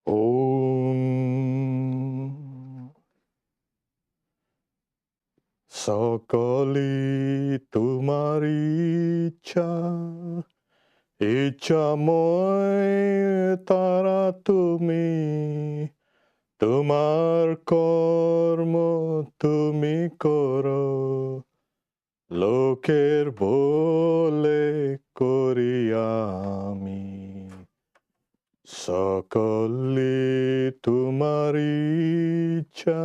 Om Sakali Tumari Icha Icha Moy Tara Tumi Tumar Kormo Tumi Koro Loker Bole Koriami Sakali Tumari Icha.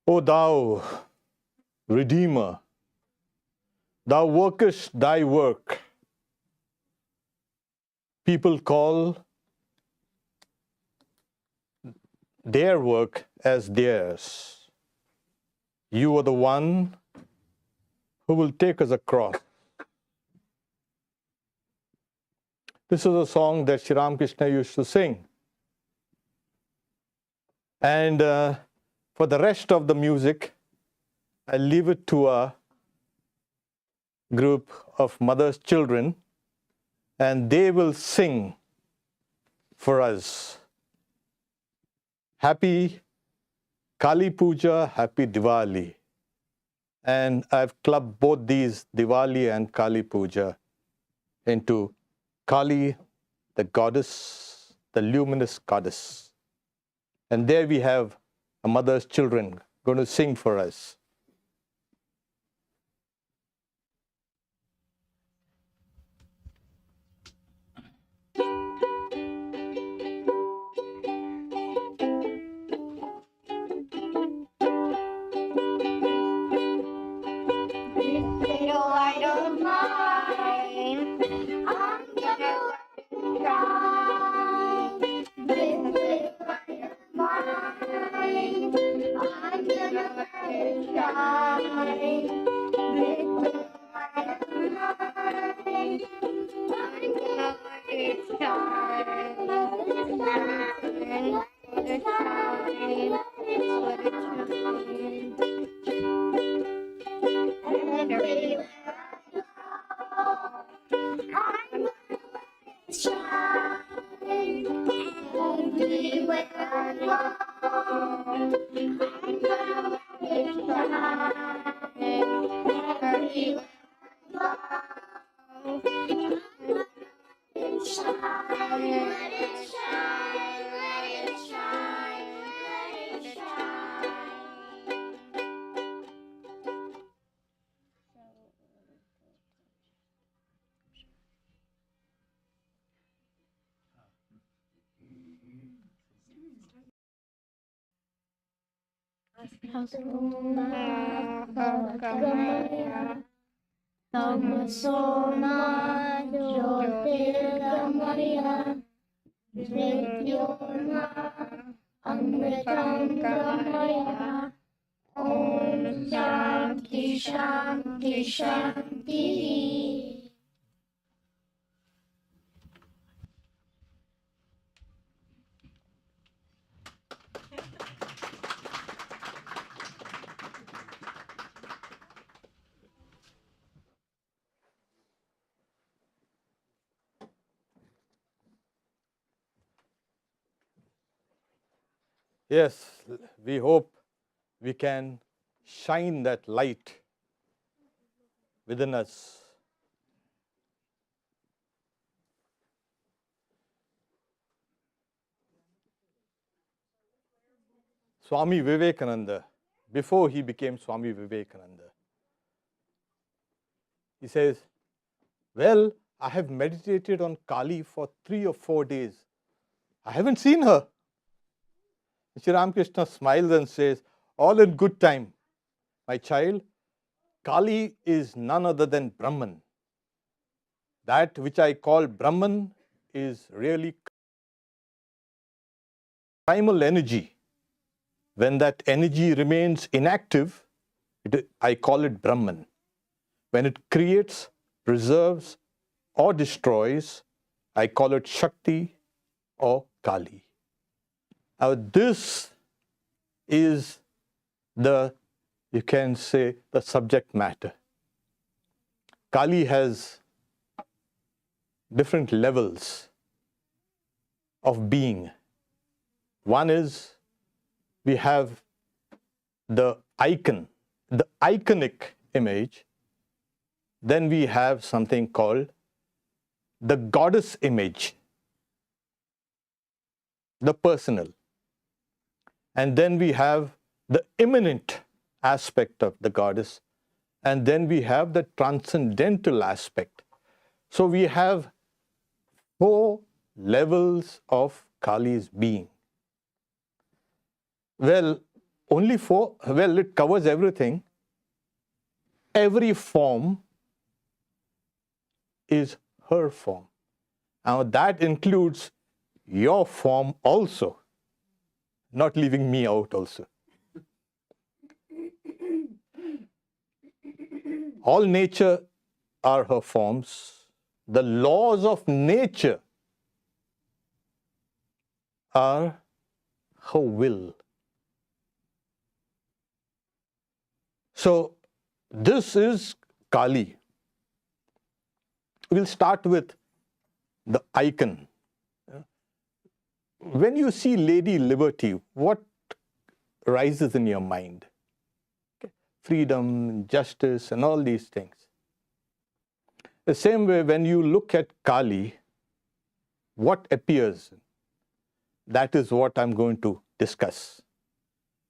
O thou Redeemer, thou workest thy work. People call their work as theirs. You are the one who will take us across. This is a song that Sri Ramakrishna used to sing. And for the rest of the music, I leave it to a group of mothers' children, and they will sing for us. Happy Kali Puja, happy Diwali. And I've clubbed both these, Diwali and Kali Puja, into Kali, the goddess, the luminous goddess. And there we have a mother's children going to sing for us. I don't mind. I'm gonna try. This little light of mine. I'm gonna let it shine. This little light of mine. I'm gonna let it shine. Let it shine. Let it shine. Let it shine. Everywhere I go, I'm gonna let it shine. Everywhere I go, I'm gonna let it shine. Everywhere I go, I'm gonna let it shine. Let it shine. Let it shine. Let it shine. Tamasoma Jyotirgamaya Mrityoma Amritam Gamaya. Om Shanti Shanti Shanti. Yes, we hope we can shine that light within us. Swami Vivekananda, before he became Swami Vivekananda, he says, well, I have meditated on Kali for 3 or 4 days. I haven't seen her. Sri Ramakrishna smiles and says, all in good time. My child, Kali is none other than Brahman. That which I call Brahman is really primal energy. When that energy remains inactive, I call it Brahman. When it creates, preserves, or destroys, I call it Shakti or Kali. Now this is you can say, the subject matter. Kali has different levels of being. One is we have the icon, the iconic image. Then we have something called the goddess image, the personal. And then we have the immanent aspect of the goddess. And then we have the transcendental aspect. So we have 4 levels of Kali's being. Well, only 4, well, it covers everything. Every form is her form. Now that includes your form also, not leaving me out also. All nature are her forms. The laws of nature are her will. So this is Kali. We'll start with the icon. When you see Lady Liberty, what rises in your mind? Freedom, justice, and all these things. The same way, when you look at Kali, what appears? That is what I'm going to discuss.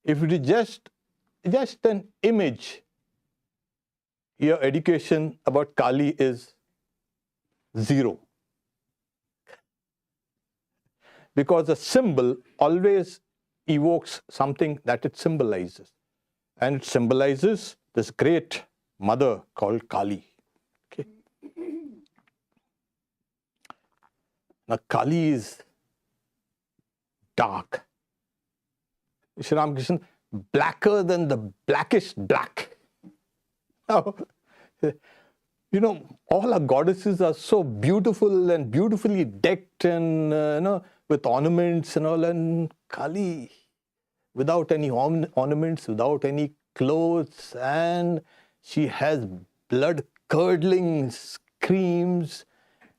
If it is just an image, your education about Kali is 0. Because a symbol always evokes something that it symbolizes. And it symbolizes this great mother called Kali. Okay. Now Kali is dark. Shri Ramakrishna, blacker than the blackest black. Now, you know, all our goddesses are so beautiful and beautifully decked and, with ornaments and all. And Kali, without any ornaments, without any clothes, and she has blood-curdling screams,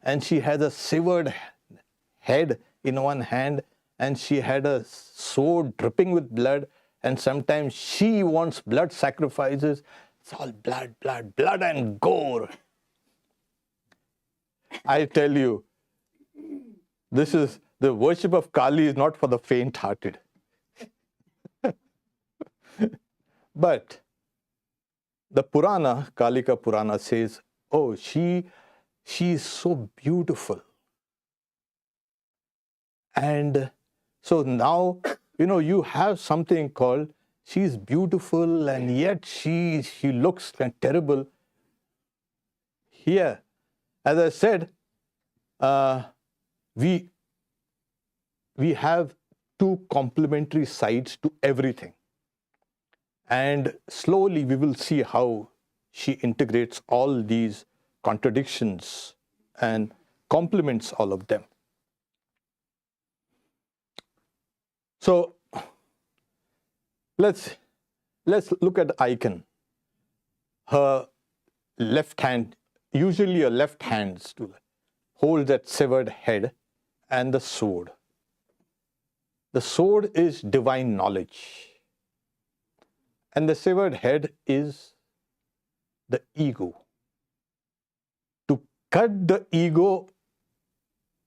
and she has a severed head in one hand, and she had a sword dripping with blood, and sometimes she wants blood sacrifices. It's all blood, blood, blood and gore. I tell you, the worship of Kali is not for the faint-hearted. But the Purana, Kalika Purana says, oh, she is so beautiful. And so now, you have something called, she's beautiful and yet she looks terrible. Here, as I said, we have 2 complementary sides to everything. And slowly we will see how she integrates all these contradictions and complements all of them. So let's look at the icon. Her left hand, usually her left hand holds that severed head and the sword. The sword is divine knowledge. And the severed head is the ego. To cut the ego,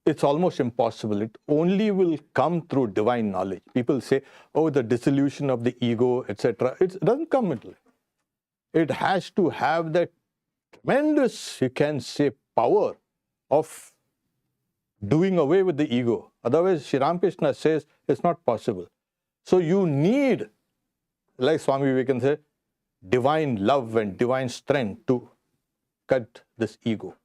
it's almost impossible. It only will come through divine knowledge. People say, oh, the dissolution of the ego, etc. It doesn't come into it. It has to have that tremendous, you can say, power of doing away with the ego. Otherwise, Shri Ramakrishna says it's not possible. So you need, like Swami Vivekananda said, divine love and divine strength to cut this ego.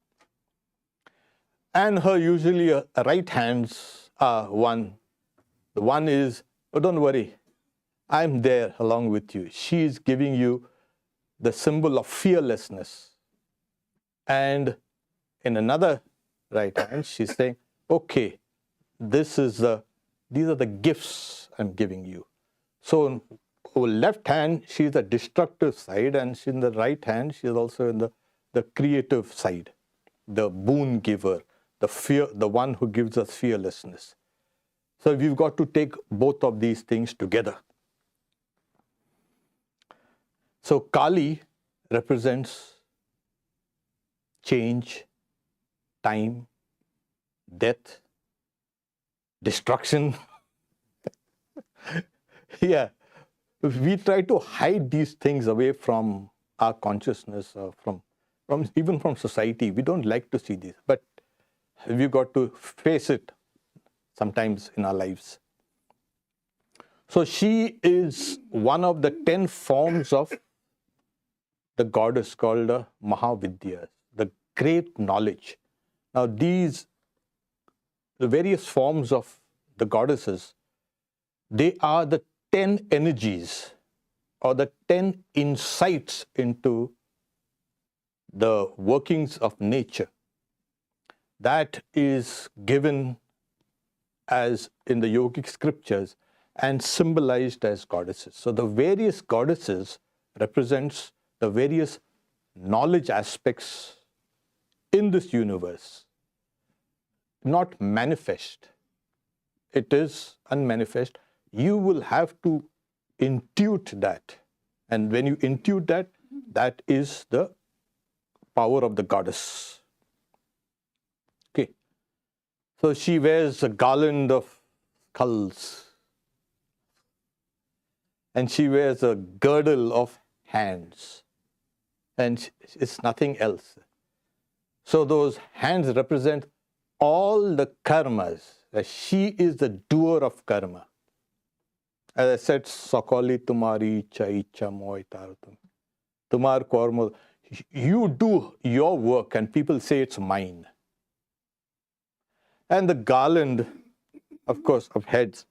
And her usually right hands are one. The one is, oh, don't worry, I'm there along with you. She is giving you the symbol of fearlessness. And in another right hand, she's saying, okay, these are the gifts I'm giving you. So in left hand, she's the destructive side, and in the right hand, she's also in the creative side, the boon giver, the one who gives us fearlessness. So we've got to take both of these things together. So Kali represents change, time, death, destruction. Yeah, we try to hide these things away from our consciousness, or even from society. We don't like to see this, but we've got to face it sometimes in our lives. So she is one of the 10 forms of the goddess called Mahavidya, the great knowledge. Now the various forms of the goddesses, they are the 10 energies or the 10 insights into the workings of nature that is given as in the yogic scriptures and symbolized as goddesses. So the various goddesses represents the various knowledge aspects in this universe, not manifest. It is unmanifest. You will have to intuit that. And when you intuit that, that is the power of the goddess. Okay. So she wears a garland of skulls. And she wears a girdle of hands. And it's nothing else. So those hands represent all the karmas. She is the doer of karma. As I said, Sakali tumari icha moi tarutum. Tumar karma. You do your work and people say it's mine. And the garland, of course, of heads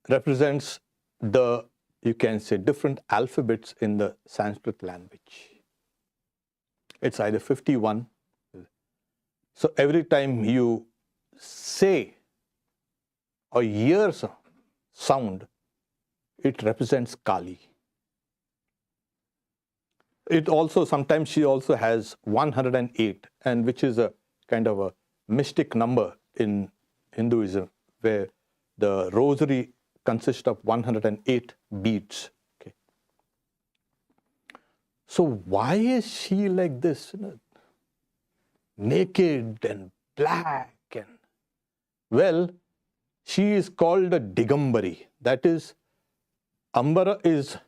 represents the, you can say, different alphabets in the Sanskrit language. It's either 51. So every time you say or hear sound, it represents Kali. It also, sometimes she also has 108, and which is a kind of a mystic number in Hinduism, where the rosary consists of 108 beads. Okay. So why is she like this? Naked and black, and well, she is called a Digambari. That is, Ambara is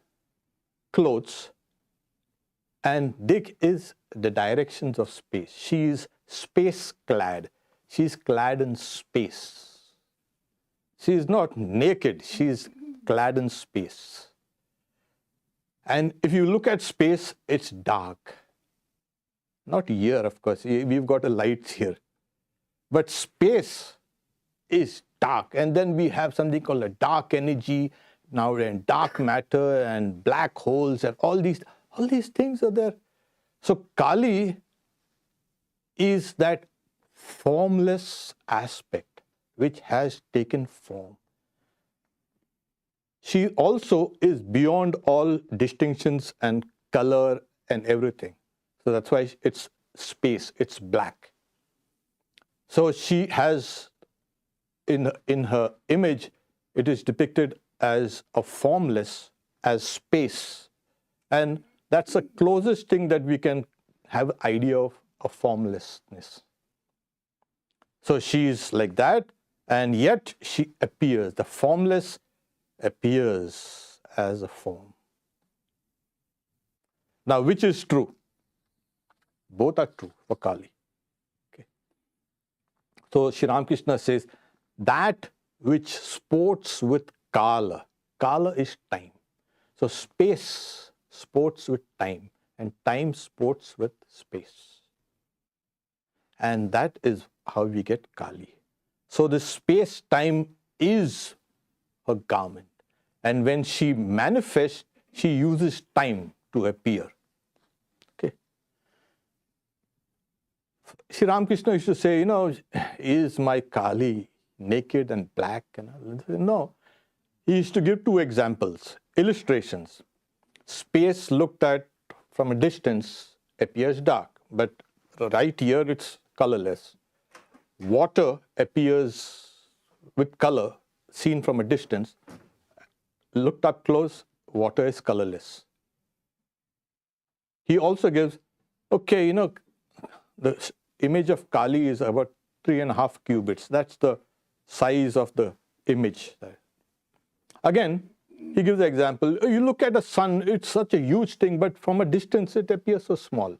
clothes and Dig is the directions of space. She is space clad. She is clad in space. She is not naked. She is clad in space. And if you look at space, it's dark. Not here, of course. We've got a light here. But space is dark. And then we have something called a dark energy, now and dark matter and black holes and all these things are there. So Kali is that formless aspect which has taken form. She also is beyond all distinctions and color and everything. So that's why it's space, it's black. So she has, in her image, it is depicted as a formless, as space. And that's the closest thing that we can have an idea of a formlessness. So she is like that, and yet she appears. The formless appears as a form. Now, which is true? Both are true for Kali. Okay. So Sri Ramakrishna says, that which sports with Kala. Kala is time. So space sports with time, and time sports with space. And that is how we get Kali. So the space-time is her garment. And when she manifests, she uses time to appear. Okay. Sri Ramakrishna used to say, is my Kali naked and black? No. He used to give two examples, illustrations. Space looked at from a distance appears dark, but right here it's colorless. Water appears with color seen from a distance. Looked up close, water is colorless. He also gives, okay, the image of Kali is about 3.5 cubits. That's the size of the image. Again, he gives the example. You look at a sun, it's such a huge thing, but from a distance it appears so small.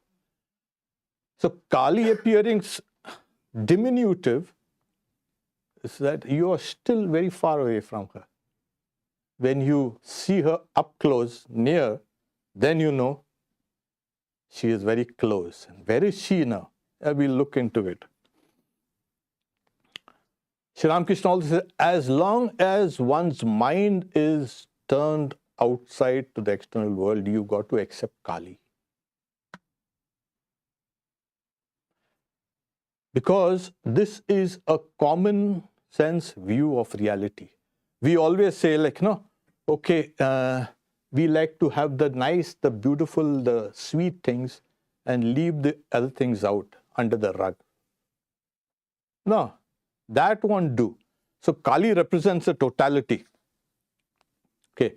So Kali appearing diminutive is that you are still very far away from her. When you see her up close, near, then you know she is very close. And where is she now? We'll look into it. Sri Ramakrishna also says, as long as one's mind is turned outside to the external world, you got to accept Kali. Because this is a common sense view of reality. We always say like, okay, we like to have the nice, the beautiful, the sweet things and leave the other things out under the rug. No, that won't do. So Kali represents a totality. Okay.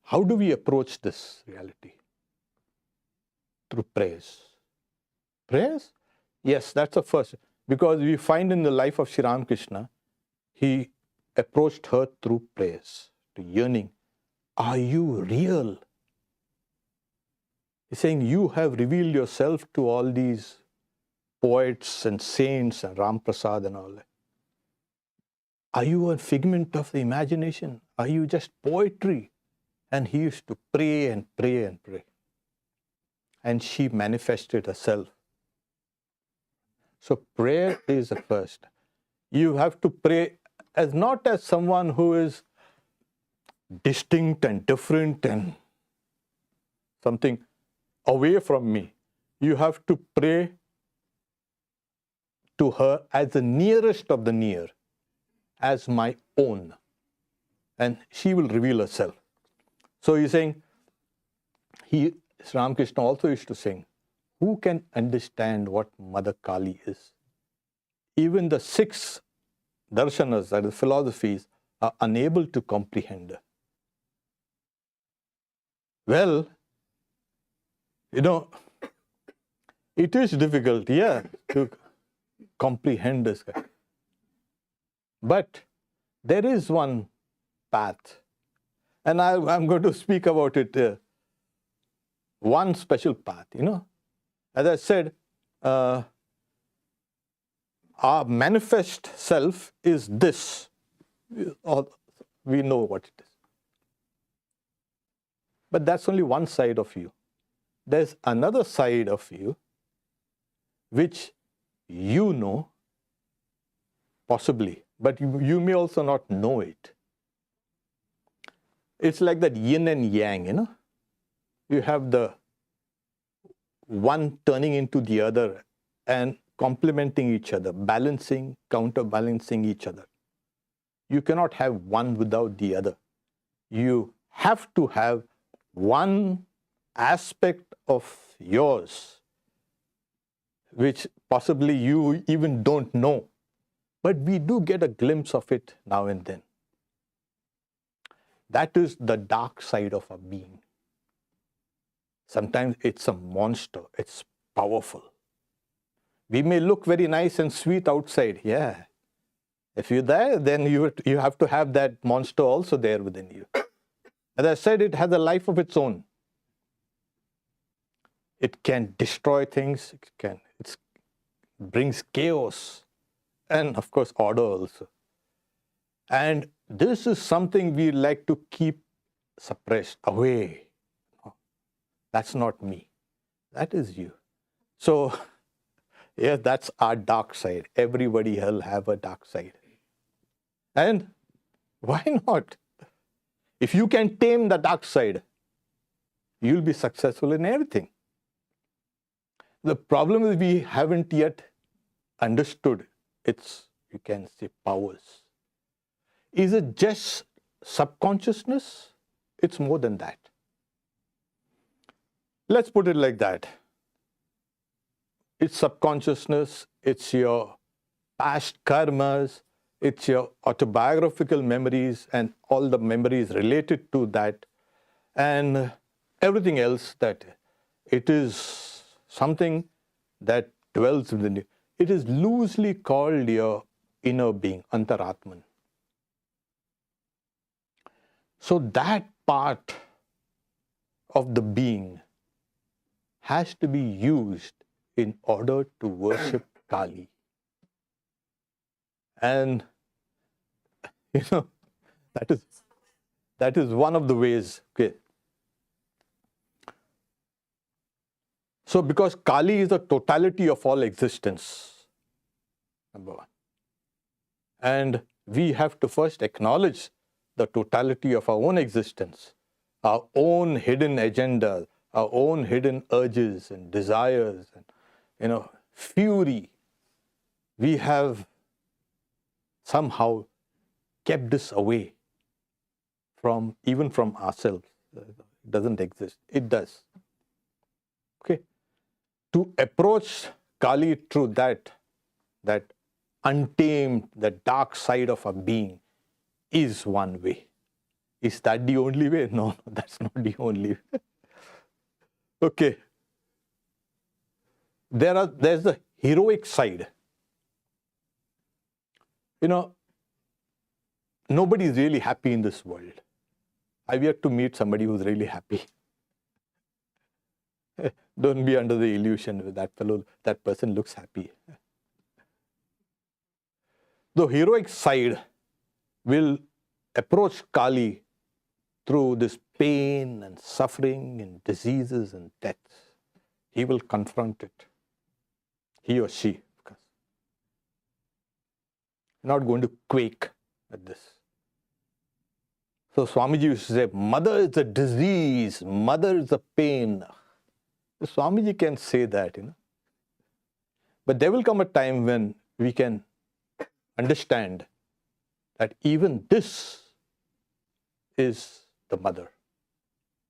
How do we approach this reality? Through prayers. Prayers? Yes, that's the first. Because we find in the life of Sri Ramakrishna, he approached her through prayers, to yearning. Are you real? He's saying, you have revealed yourself to all these poets and saints and Ram Prasad and all that. Are you a figment of the imagination? Are you just poetry? And he used to pray and pray and pray. And she manifested herself. So prayer is the first. You have to pray as not as someone who is distinct and different and something away from me. You have to pray to her as the nearest of the near, as my own. And she will reveal herself. So he's saying, Sri Ramakrishna also used to sing, who can understand what Mother Kali is? Even the 6 darshanas, that is philosophies, are unable to comprehend her. Well, it is difficult, to comprehend this guy. But there is one path. And I'm going to speak about it. One special path, As I said, our manifest self is this. We know what it is. But that's only one side of you. There's another side of you which you know, possibly, but you may also not know it. It's like that yin and yang, You have the one turning into the other and complementing each other, balancing, counterbalancing each other. You cannot have one without the other. You have to have one aspect of yours, which possibly you even don't know. But we do get a glimpse of it now and then. That is the dark side of a being. Sometimes it's a monster. It's powerful. We may look very nice and sweet outside. Yeah. If you're there, then you have to have that monster also there within you. As I said, it has a life of its own. It can destroy things. It brings chaos. And of course, order also. And this is something we like to keep suppressed, away. That's not me. That is you. So, yeah, that's our dark side. Everybody will have a dark side. And why not? If you can tame the dark side, you'll be successful in everything. The problem is we haven't yet understood its, you can say, powers. Is it just subconsciousness? It's more than that. Let's put it like that. it's subconsciousness, it's your past karmas, it's your autobiographical memories and all the memories related to that, and everything else, that it is something that dwells within you. It is loosely called your inner being, Antaratman. So that part of the being has to be used in order to worship Kali. And that is one of the ways. Okay. So because Kali is the totality of all existence, number one. And we have to first acknowledge the totality of our own existence, our own hidden agenda, our own hidden urges and desires and fury. We have somehow kept this away even from ourselves. It doesn't exist. It does. Okay. To approach Kali through that untamed, the dark side of our being is one way. Is that the only way? No, that's not the only way. Okay. There's the heroic side. Nobody is really happy in this world. I've yet to meet somebody who's really happy. Don't be under the illusion that person looks happy. The heroic side will approach Kali through this pain and suffering and diseases and death. He will confront it. He or she, of course. Not going to quake at this. So Swamiji used to say, mother is a disease, mother is a pain. Swamiji can say that, But there will come a time when we can understand that even this is the mother.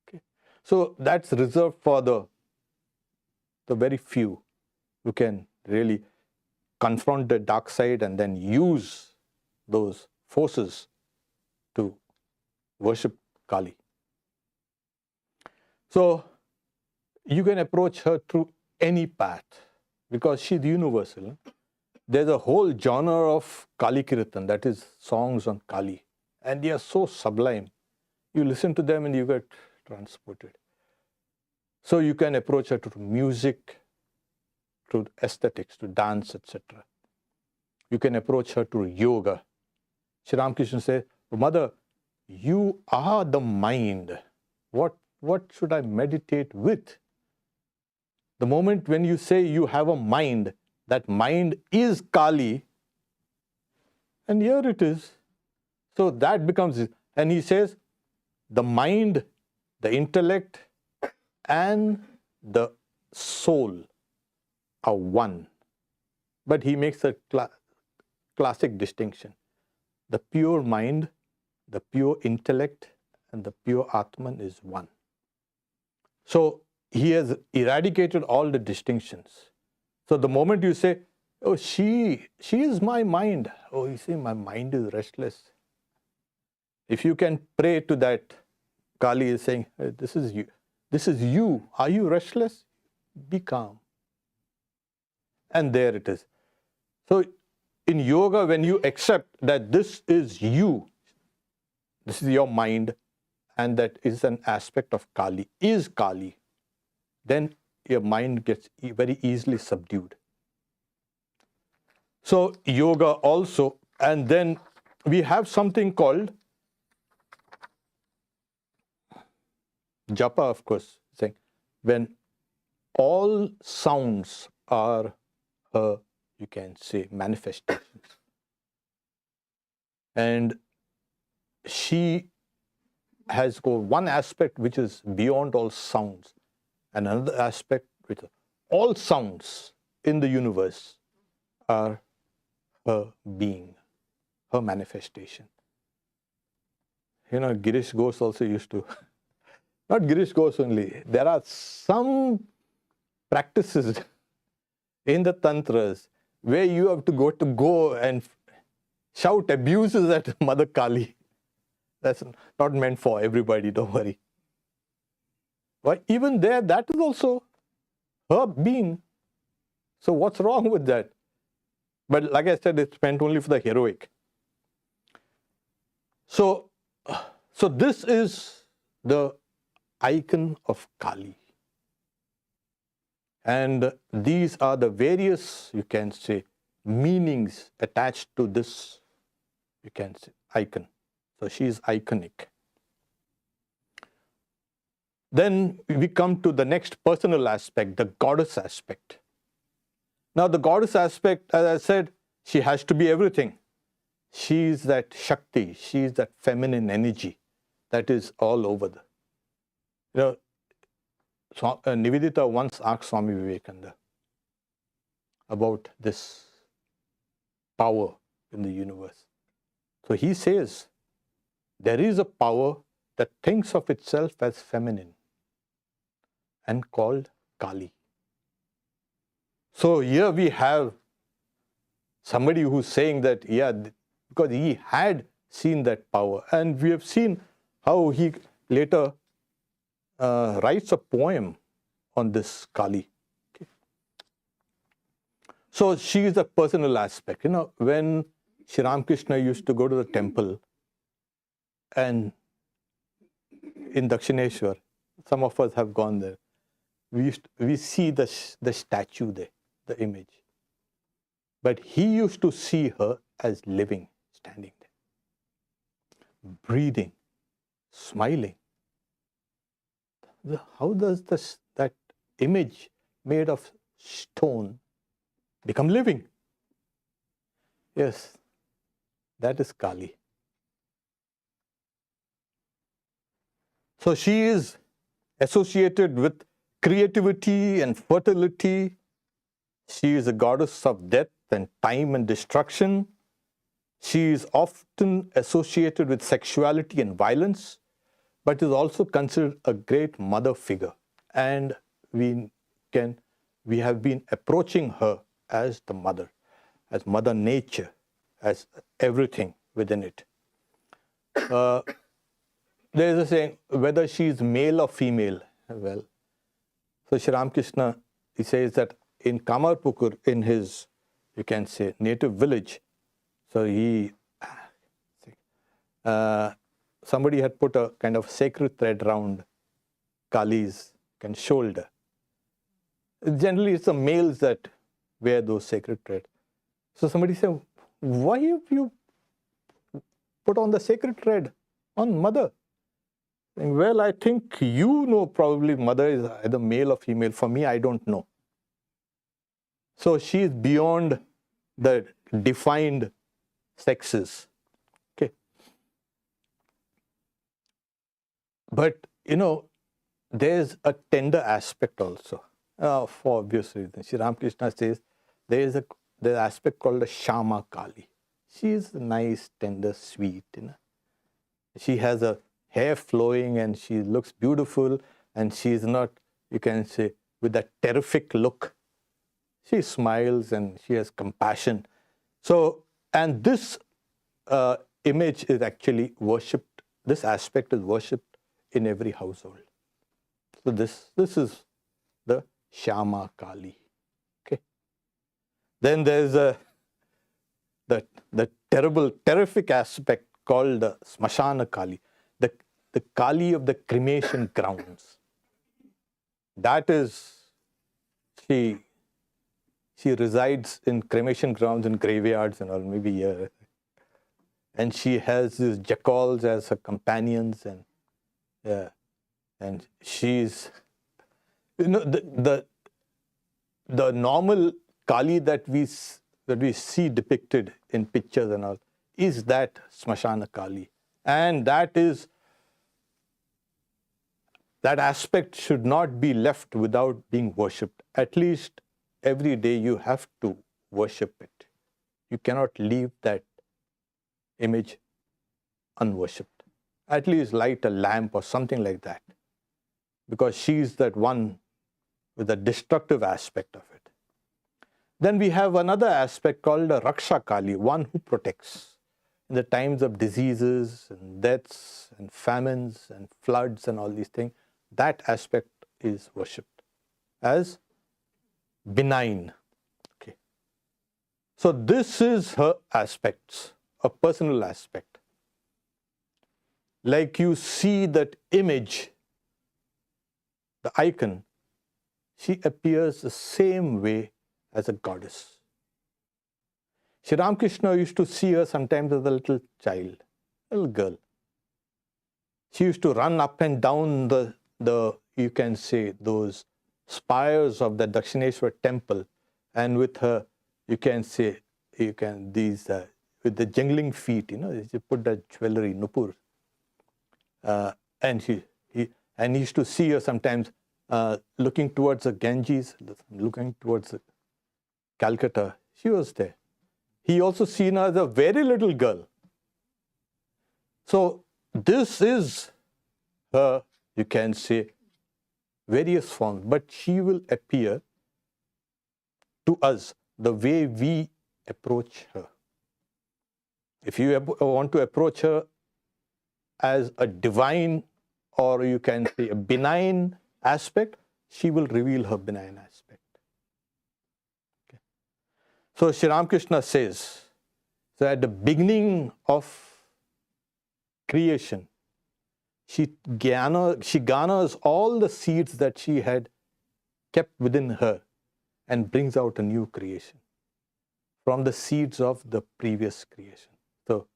Okay? So that's reserved for the very few who can really confront the dark side and then use those forces to worship Kali. So you can approach her through any path because she's universal. There's a whole genre of Kali Kirtan, that is songs on Kali, and they are so sublime. You listen to them and you get transported. So you can approach her through music, through aesthetics, to dance, etc. You can approach her through yoga. Sri Ramakrishna says, Mother, you are the mind. What should I meditate with? The moment when you say you have a mind, that mind is Kali, and here it is. So that becomes, and he says, the mind, the intellect, and the soul are one. But he makes a classic distinction. The pure mind, the pure intellect, and the pure Atman is one. So he has eradicated all the distinctions. So the moment you say, oh, she is my mind. Oh, you say, my mind is restless. If you can pray to that, Kali is saying, hey, this is you. This is you. Are you restless? Be calm. And there it is. So in yoga, when you accept that this is you, this is your mind, and that is an aspect of Kali, is Kali, then your mind gets very easily subdued. So yoga also, and then we have something called japa, of course, saying when all sounds are, you can say, manifestations. And she has got one aspect which is beyond all sounds, and another aspect which all sounds in the universe are her being, her manifestation. Girish Ghosh also used to, not Girish Ghosh only, there are some practices in the tantras where you have to go and shout abuses at Mother Kali. That's not meant for everybody, don't worry. But even there, that is also her being. So what's wrong with that? But like I said, it's meant only for the heroic. So this is the icon of Kali. And these are the various, you can say, meanings attached to this, you can say, icon. So she is iconic. Then we come to the next personal aspect, the goddess aspect. Now the goddess aspect, as I said, she has to be everything. She is that Shakti, she is that feminine energy that is all over the. Nivedita once asked Swami Vivekananda about this power in the universe. So he says, there is a power that thinks of itself as feminine and called Kali. So here we have somebody who's saying that, yeah, because he had seen that power. And we have seen how he later writes a poem on this Kali. Okay. So she is a personal aspect. When Sri Ramakrishna used to go to the temple and in Dakshineshwar, some of us have gone there, we see the statue there, the image. But he used to see her as living, standing there, breathing, smiling. How does that image made of stone become living? Yes, that is Kali. So she is associated with creativity and fertility. She is a goddess of death and time and destruction. She is often associated with sexuality and violence, but is also considered a great mother figure. And we have been approaching her as the mother, as Mother Nature, as everything within it. There is a saying, whether she is male or female. Well, so Sri Ramakrishna, he says that in Kamarpukur, in his, you can say, native village, so somebody had put a kind of sacred thread around Kali's shoulder. Generally, it's the males that wear those sacred threads. So somebody said, why have you put on the sacred thread on Mother? Well, I think you know probably Mother is either male or female. For me, I don't know. So she is beyond the defined sexes. Okay. But, there's a tender aspect also. For obvious reasons. Sri Ramakrishna says there's an aspect called the Shama Kali. She is nice, tender, sweet. She has a hair flowing and she looks beautiful, and she is not, you can say, with that terrific look. She smiles and she has compassion. So, and this image is actually worshipped, this aspect is worshipped in every household. So this is the Shama Kali. Okay. Then there's the terrific aspect called the Smashana Kali, the Kali of the cremation grounds. That is, she resides in cremation grounds and graveyards and all, maybe here. And she has these jackals as her companions, and she's, the normal Kali that we see depicted in pictures and all is that Smashana Kali, and that aspect should not be left without being worshipped. At least every day you have to worship it. You cannot leave that image unworshipped. At least light a lamp or something like that, because she is that one with the destructive aspect of it. Then we have another aspect called a Raksha Kali, one who protects. In the times of diseases and deaths and famines and floods and all these things, that aspect is worshipped as benign. Okay. So this is her aspects, a personal aspect. Like you see that image, the icon, she appears the same way as a goddess. Sri Ramakrishna used to see her sometimes as a little child, a little girl. She used to run up and down the you can say, those spires of the Dakshineshwar temple, and with her, you can say, with the jingling feet, she put that jewelry, nupur. And he used to see her sometimes looking towards the Ganges, looking towards Calcutta. She was there. He also seen her as a very little girl. So this is her, you can say, various forms, but she will appear to us the way we approach her. If you want to approach her as a divine, or you can say a benign aspect, she will reveal her benign aspect. Okay. So Sri Ramakrishna says, so at the beginning of creation, she garners all the seeds that she had kept within her and brings out a new creation from the seeds of the previous creation. So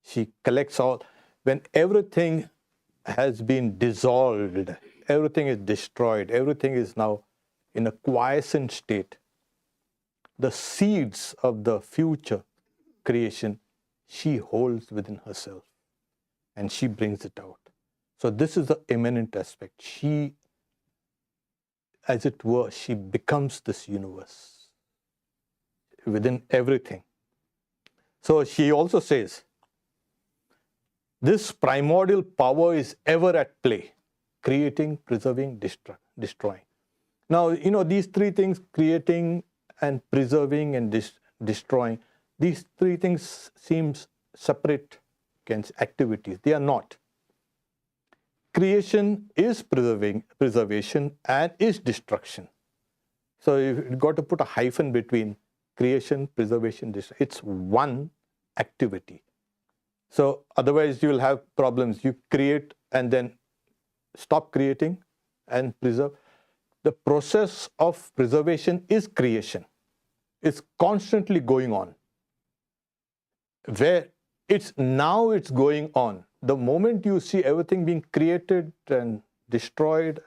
she collects all. When everything has been dissolved, everything is destroyed, everything is now in a quiescent state, the seeds of the future creation she holds within herself and she brings it out. So this is the immanent aspect. She, as it were, she becomes this universe within everything. So she also says, this primordial power is ever at play, creating, preserving, destroying. Now, these three things, creating and preserving and destroying, these three things seem separate activities. They are not. Creation is preservation and is destruction. So you've got to put a hyphen between creation, preservation, destruction. It's one activity. So otherwise you will have problems. You create and then stop creating and preserve. The process of preservation is creation. It's constantly going on. Where it's going on. The moment you see everything being created and destroyed,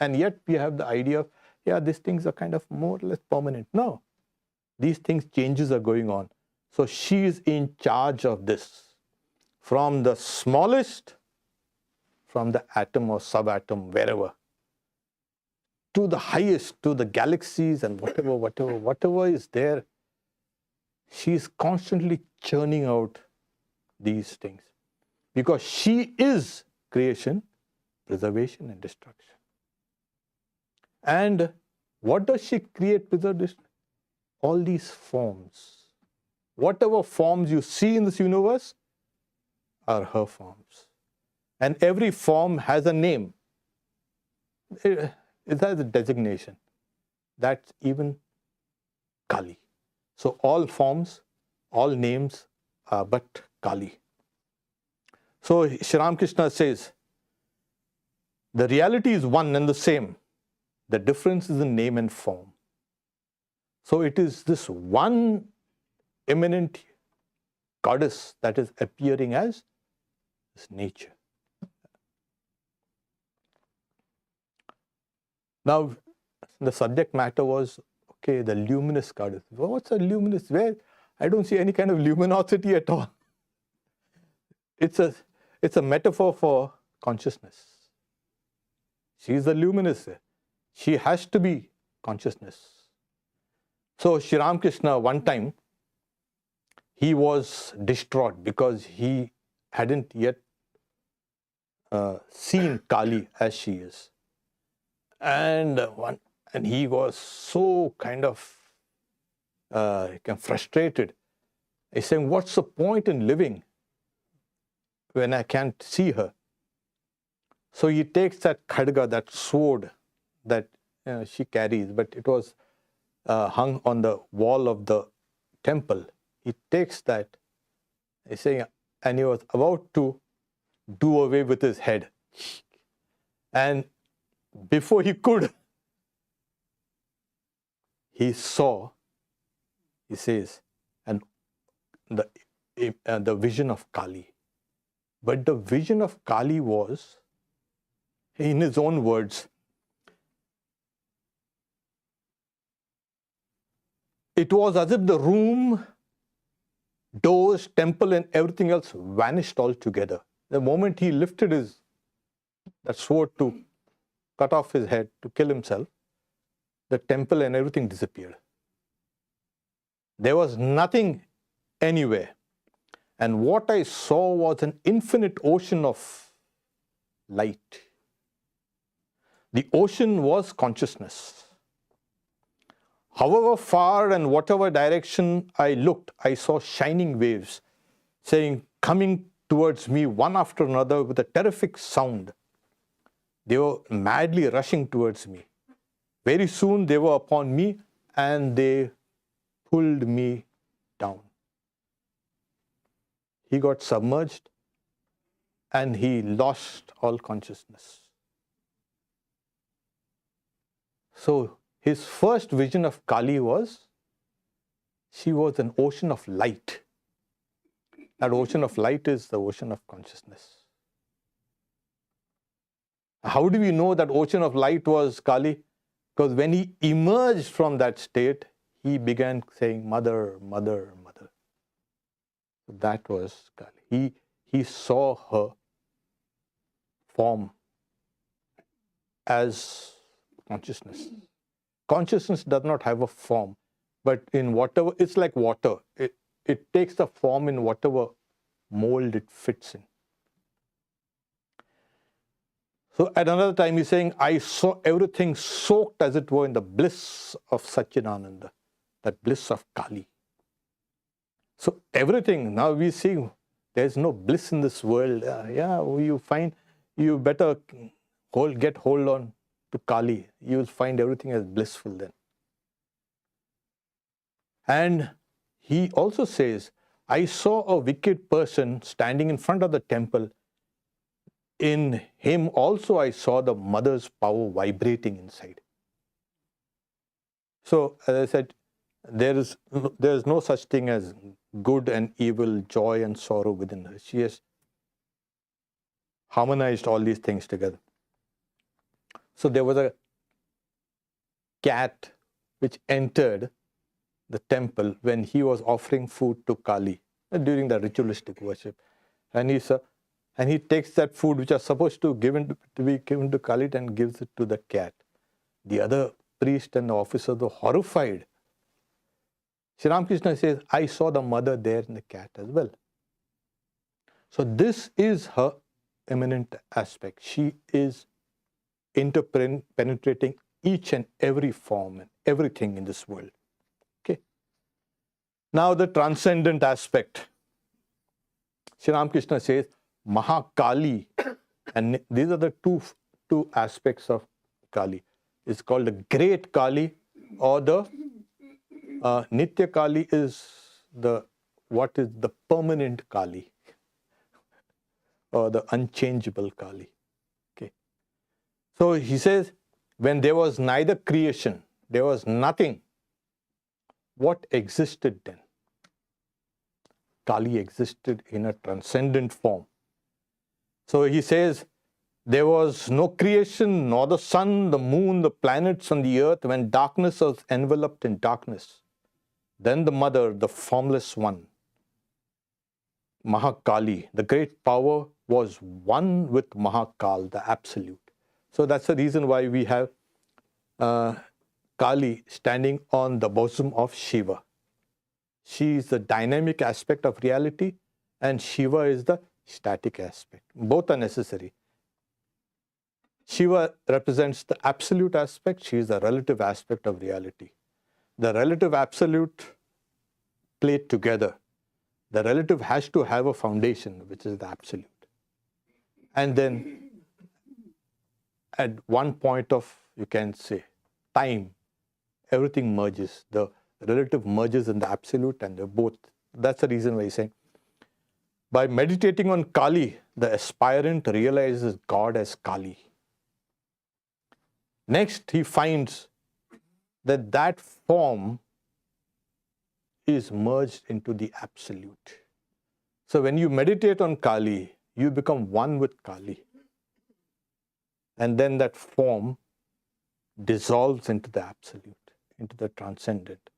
and yet we have the idea of, yeah, these things are kind of more or less permanent. No, these changes are going on. So she is in charge of this. From the smallest, from the atom or subatom, wherever, to the highest, to the galaxies and whatever is there, she is constantly churning out these things. Because she is creation, preservation, and destruction. And what does she create, preserve, destroy? All these forms. Whatever forms you see in this universe are her forms. And every form has a name. It has a designation. That's even Kali. So all forms, all names are but Kali. So Sri Ramakrishna says, the reality is one and the same. The difference is in name and form. So it is this one immanent goddess that is appearing as this nature. Now, the subject matter was, okay, the luminous goddess. Well, what's a luminous? Where? I don't see any kind of luminosity at all. It's a metaphor for consciousness. She is the luminous. She has to be consciousness. So Sri Ramakrishna, one time, he was distraught because he hadn't yet seen Kali as she is. And he was so kind of frustrated. He's saying, what's the point in living when I can't see her? So he takes that khadga, that sword that she carries, but it was hung on the wall of the temple. He takes that, he's saying, and he was about to do away with his head. And before he could, he saw, he says, and the vision of Kali. But the vision of Kali was, in his own words, it was as if the room, doors, temple and everything else vanished altogether. The moment he lifted that sword to cut off his head, to kill himself, the temple and everything disappeared. There was nothing anywhere. And what I saw was an infinite ocean of light. The ocean was consciousness. However far and whatever direction I looked, I saw shining waves coming towards me one after another with a terrific sound. They were madly rushing towards me. Very soon they were upon me and they pulled me down. He got submerged and he lost all consciousness. So his first vision of Kali was, she was an ocean of light. That ocean of light is the ocean of consciousness. How do we know that ocean of light was Kali? Because when he emerged from that state, he began saying, Mother, Mother, Mother. That was Kali. He saw her form as consciousness. Consciousness does not have a form, but in whatever, it's like water. It takes the form in whatever mold it fits in. So at another time he's saying, I saw everything soaked as it were in the bliss of Satchidananda, that bliss of Kali. So everything, now we see there's no bliss in this world. You better get hold on to Kali. You will find everything as blissful then. And he also says, I saw a wicked person standing in front of the temple. In him also I saw the mother's power vibrating inside. So, as I said, there is no such thing as good and evil, joy and sorrow within her. She has harmonized all these things together. So there was a cat which entered the temple when he was offering food to Kali during the ritualistic worship. And he takes that food which is supposed to be given to Kali and gives it to the cat. The other priest and the officers were horrified. Sri Ramakrishna says, I saw the mother there in the cat as well. So this is her eminent aspect. She is interpenetrating each and every form and everything in this world. Okay. Now the transcendent aspect. Sri Ramakrishna says, Mahakali, and these are the two aspects of Kali. It's called the Great Kali, or the Nitya Kali is the permanent Kali, or the unchangeable Kali. Okay. So he says, when there was neither creation, there was nothing, what existed then? Kali existed in a transcendent form. So he says, there was no creation, nor the sun, the moon, the planets and the earth, when darkness was enveloped in darkness. Then the mother, the formless one, Mahakali, the great power, was one with Mahakal, the absolute. So that's the reason why we have Kali standing on the bosom of Shiva. She is the dynamic aspect of reality and Shiva is the static aspect. Both are necessary. Shiva represents the absolute aspect. She is the relative aspect of reality. The relative absolute play together. The relative has to have a foundation, which is the absolute. And then at one point of, you can say, time, everything merges. The relative merges in the absolute, and they're both. That's the reason why he's saying, by meditating on Kali, the aspirant realizes God as Kali. Next, he finds that that form is merged into the absolute. So when you meditate on Kali, you become one with Kali. And then that form dissolves into the absolute, into the transcendent.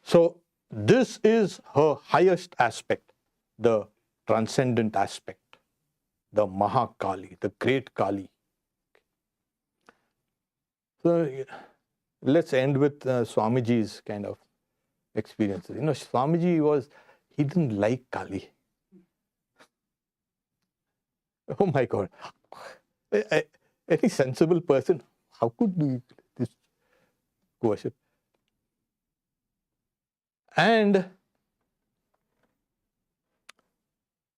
So this is her highest aspect, the transcendent aspect, the Mahakali, the great Kali. So let's end with Swamiji's kind of experiences. You know, Swamiji he didn't like Kali. Oh my God. Any sensible person, how could do this worship?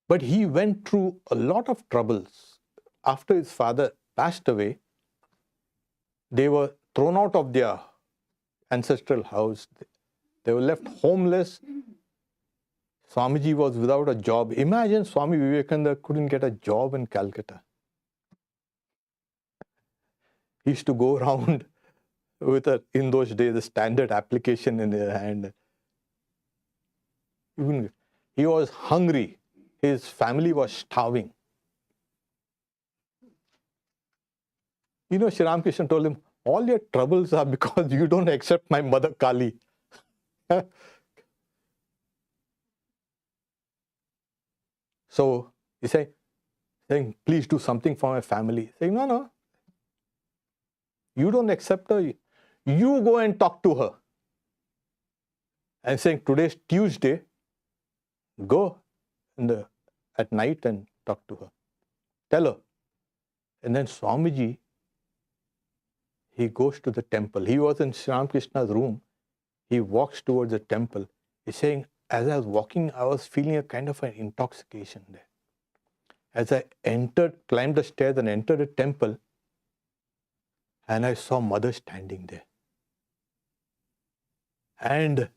But he went through a lot of troubles. After his father passed away, they were thrown out of their ancestral house. They were left homeless. Swamiji was without a job. Imagine Swami Vivekananda couldn't get a job in Calcutta. He used to go around with in those days, a standard application in his hand. He was hungry. His family was starving. You know, Sri Ramakrishna told him, all your troubles are because you don't accept my mother Kali. So he saying, please do something for my family. Saying, no. You don't accept her. You go and talk to her. And saying, today's Tuesday, go at night and talk to her. Tell her. And then Swamiji, he goes to the temple. He was in Sri Ramakrishna's room. He walks towards the temple. He's saying, as I was walking, I was feeling a kind of an intoxication there. As I climbed the stairs and entered the temple, and I saw Mother standing there. And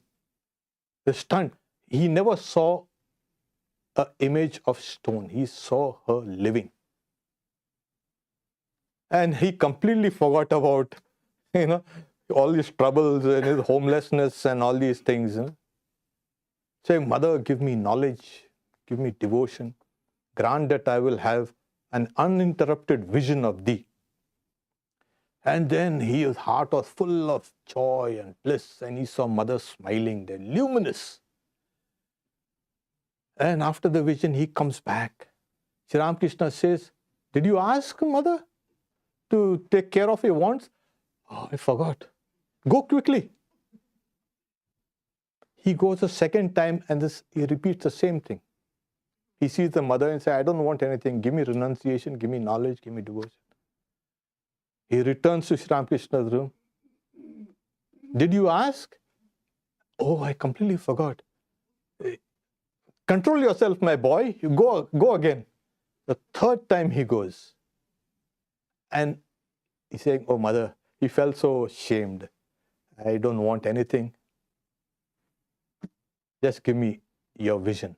the stunned, he never saw an image of stone. He saw her living. And he completely forgot about, all these troubles and his homelessness and all these things. Saying, Mother, give me knowledge, give me devotion. Grant that I will have an uninterrupted vision of thee. And then his heart was full of joy and bliss, and he saw Mother smiling there, luminous. And after the vision, he comes back. Sri Ramakrishna says, did you ask Mother to take care of your wants? Oh, I forgot. Go quickly. He goes a second time and he repeats the same thing. He sees the Mother and says, I don't want anything. Give me renunciation, give me knowledge, give me devotion. He returns to Sri Ramakrishna's room. Did you ask? Oh, I completely forgot. Control yourself, my boy. You go again. The third time he goes. And he's saying, oh, Mother, he felt so shamed. I don't want anything. Just give me your vision,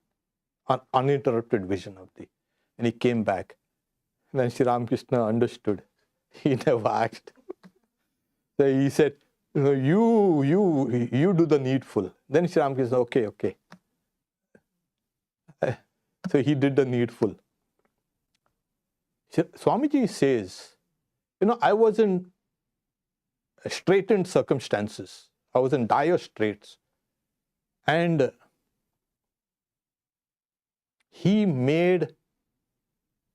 an uninterrupted vision of thee. And he came back. And then Sri Ramakrishna understood. He never asked. So he said, you do the needful. Then Sri Ramakrishna said, okay. So he did the needful. Swamiji says, I was in straitened circumstances. I was in dire straits. And he made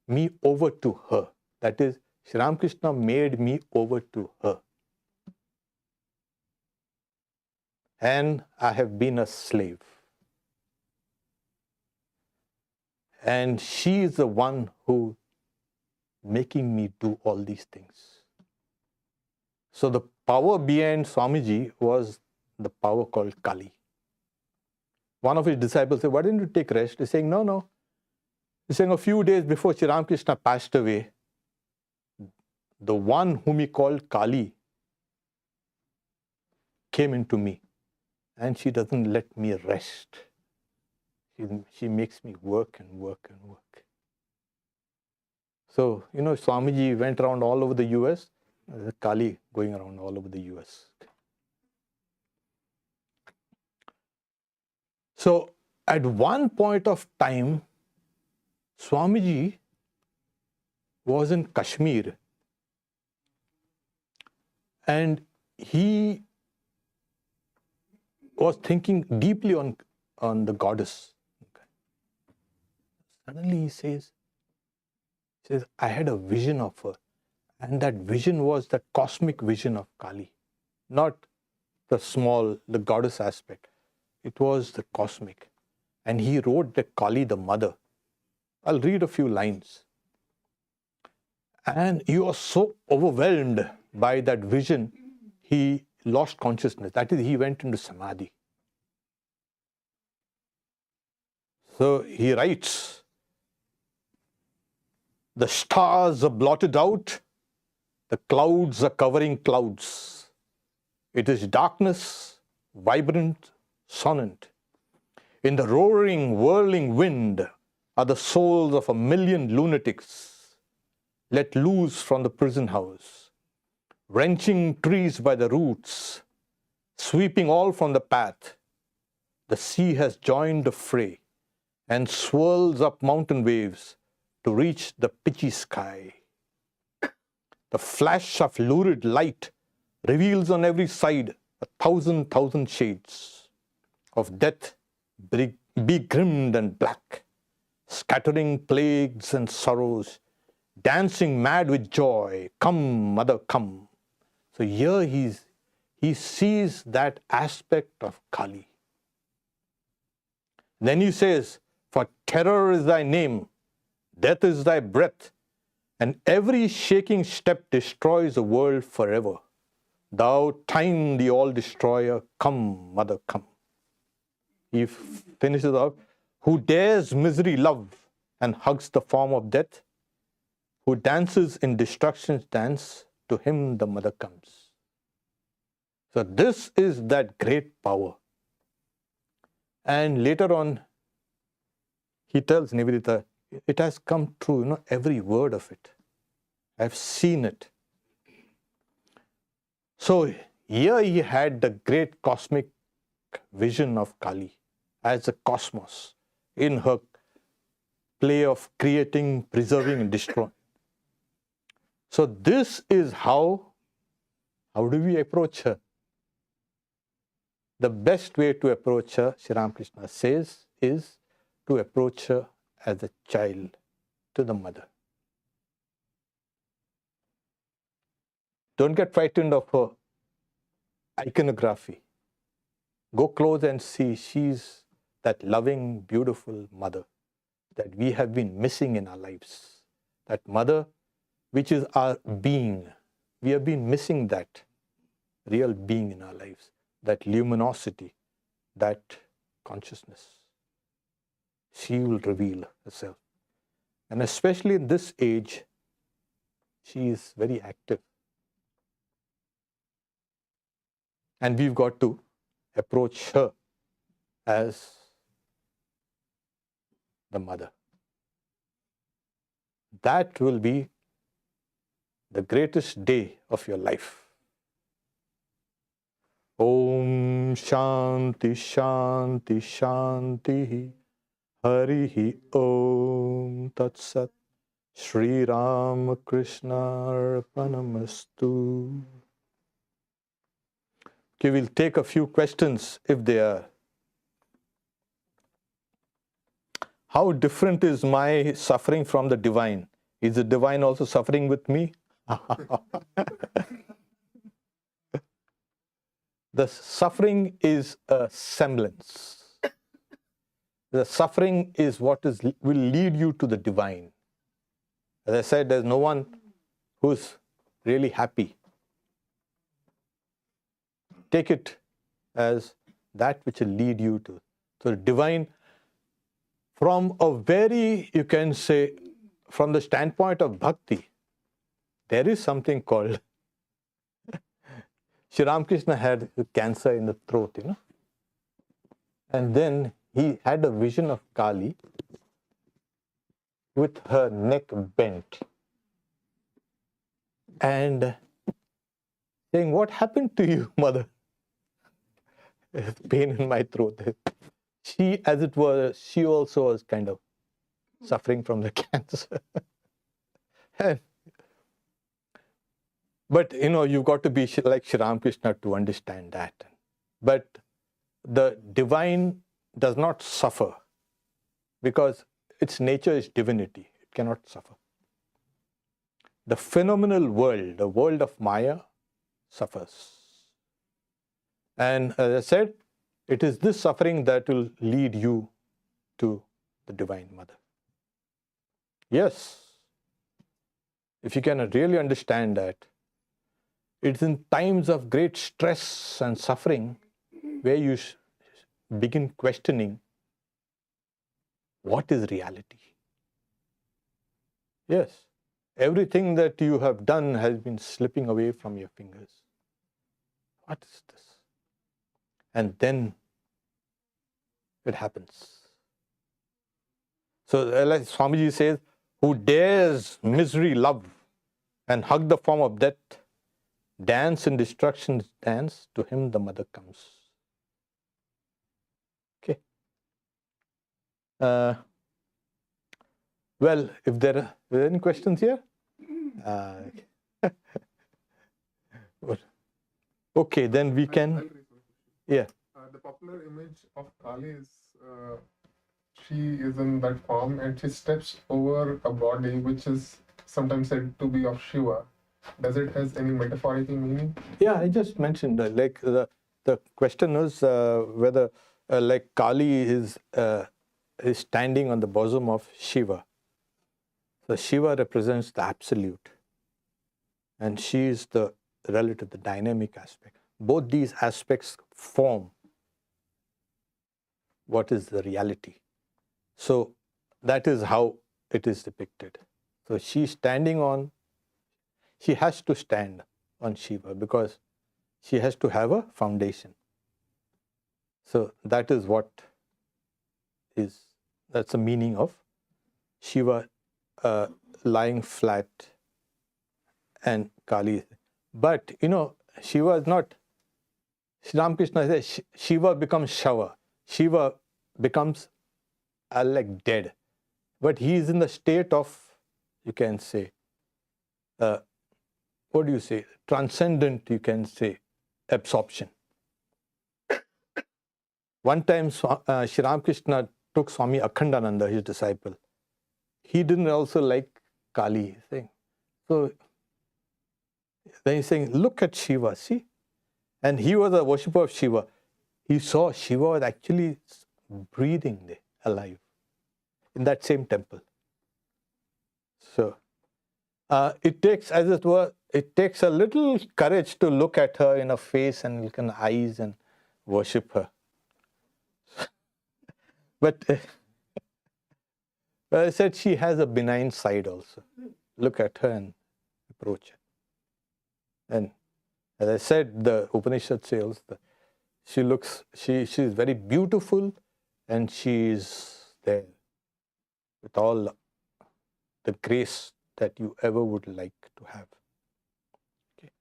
me over to her. That is, Sri Ramakrishna made me over to her. And I have been a slave. And she is the one who making me do all these things. So the power behind Swamiji was the power called Kali. One of his disciples said, why didn't you take rest? He's saying, no, no. He's saying a few days before Sri Ramakrishna passed away, the one whom he called Kali came into me, and she doesn't let me rest. She makes me work and work and work. So, Swamiji went around all over the US. There's a Kali going around all over the US. So, at one point of time, Swamiji was in Kashmir, and he was thinking deeply on the goddess. Okay. Suddenly he says, I had a vision of her, and that vision was the cosmic vision of Kali, not the goddess aspect. It was the cosmic. And he wrote that Kali, the mother. I'll read a few lines. And he was so overwhelmed by that vision, he lost consciousness. That is, he went into samadhi. So he writes, the stars are blotted out, the clouds are covering clouds. It is darkness, vibrant, sonant. In the roaring, whirling wind are the souls of 1,000,000 lunatics let loose from the prison house, wrenching trees by the roots, sweeping all from the path. The sea has joined the fray and swirls up mountain waves to reach the pitchy sky. The flash of lurid light reveals on every side 1,000,000 shades of death, begrimed and black, scattering plagues and sorrows, dancing mad with joy. Come, mother, come. So here he sees that aspect of Kali. Then he says, for terror is thy name, death is thy breath, and every shaking step destroys the world forever. Thou time, the all-destroyer, come, mother, come. He finishes off, who dares misery love and hugs the form of death, who dances in destruction's dance, to him the mother comes. So this is that great power. And later on, he tells Nivedita, it has come true, every word of it. I've seen it. So here he had the great cosmic vision of Kali as a cosmos in her play of creating, preserving, and destroying. So this is how do we approach her? The best way to approach her, Sri Ramakrishna says, is to approach her as a child to the mother. Don't get frightened of her iconography. Go close and see she's that loving, beautiful mother that we have been missing in our lives. That mother, which is our being. We have been missing that real being in our lives, that luminosity, that consciousness. She will reveal herself. And especially in this age, she is very active. And we've got to approach her as the mother. That will be the greatest day of your life. Om Shanti Shanti Shanti Harihi Om Tat Sat Shri Ram Krishna Arpanamastu. Okay, we'll take a few questions if they are. How different is my suffering from the divine? Is the divine also suffering with me? The suffering is a semblance. The suffering is what will lead you to the divine. As I said, there's no one who's really happy. Take it as that which will lead you to So divine, from a very, you can say, from the standpoint of bhakti, there is something called, Sri Ramakrishna had cancer in the throat, and then he had a vision of Kali with her neck bent and saying, "What happened to you, mother?" Pain in my throat. She, as it were, she also was kind of suffering from the cancer. But you've got to be like Sri Ramakrishna to understand that. But the divine does not suffer because its nature is divinity. It cannot suffer. The phenomenal world, the world of Maya, suffers. And as I said, it is this suffering that will lead you to the Divine Mother. Yes, if you can really understand that, it's in times of great stress and suffering where you begin questioning what is reality. Yes, everything that you have done has been slipping away from your fingers. What is this? And then it happens. So like Swamiji says, who dares misery love and hug the form of death, dance in destruction's dance, to him the mother comes. Okay. Well, if there are any questions here? Okay, then we can. Yeah. The popular image of Kali is she is in that form and she steps over a body which is sometimes said to be of Shiva. Does it has any metaphorical meaning? Yeah, I just mentioned like the question is whether like Kali is standing on the bosom of Shiva. So Shiva represents the absolute, and she is the relative, the dynamic aspect. Both these aspects form what is the reality. So that is how it is depicted. So she's standing on, she has to stand on Shiva because she has to have a foundation. So that is what is, that's the meaning of Shiva lying flat and Kali. But Shiva is not, Sri Ramakrishna says Shiva becomes Shava. Shiva becomes like dead. But he is in the state of, you can say, what do you say? Transcendent, you can say, absorption. One time, Sri Ramakrishna took Swami Akhandananda, his disciple. He didn't also like Kali. So then he's saying, look at Shiva, see? And he was a worshipper of Shiva. He saw Shiva was actually breathing there, alive, in that same temple. So it takes, as it were, it takes a little courage to look at her in her face and look in her eyes and worship her. But I said she has a benign side also. Look at her and approach her. And as I said, the Upanishad says she's very beautiful and she is there with all the grace that you ever would like to have. Okay.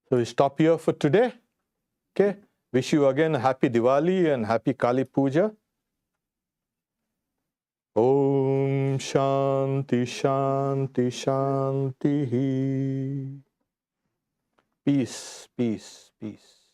So we stop here for today. Okay. Wish you again a happy Diwali and happy Kali Puja. Om Shanti Shanti Shanti. Peace, peace, peace.